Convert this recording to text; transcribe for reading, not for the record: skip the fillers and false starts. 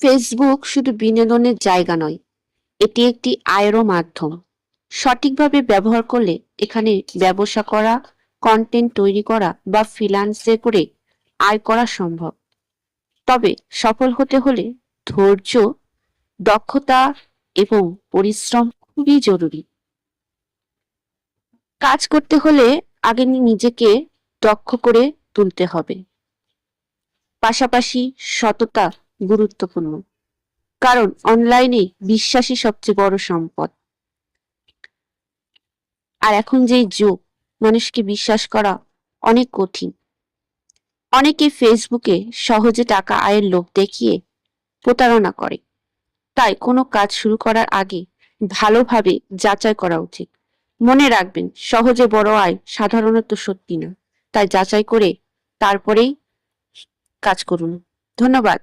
Facebook শুধু বিনোদনের জায়গা নয়, এটি একটি আয়েরও মাধ্যম। সঠিকভাবে ব্যবহার করলে এখানে ব্যবসা করা, কন্টেন্ট তৈরি করা বা ফ্রিল্যান্সে করে আয় করা সম্ভব। তবে সফল হতে হলে ধৈর্য, দক্ষতা এবং পরিশ্রম খুবই জরুরি। কাজ করতে হলে আগে নিজেকে দক্ষ করে তুলতে হবে। পাশাপাশি সততা গুরুত্বপূর্ণ, কারণ অনলাইনে বিশ্বাসই সবচেয়ে বড় সম্পদ। আর এখন যেই যুগ, মানুষকে বিশ্বাস করা অনেক কঠিন। অনেকে ফেসবুকে সহজে টাকা আয়ের লোভ দেখিয়ে প্রতারণা করে। তাই কোনো কাজ শুরু করার আগে ভালোভাবে যাচাই করা উচিত। মনে রাখবেন, সহজে বড় আয় সাধারণত সত্যি না। তাই যাচাই করে তারপরেই কাজ করুন। ধন্যবাদ।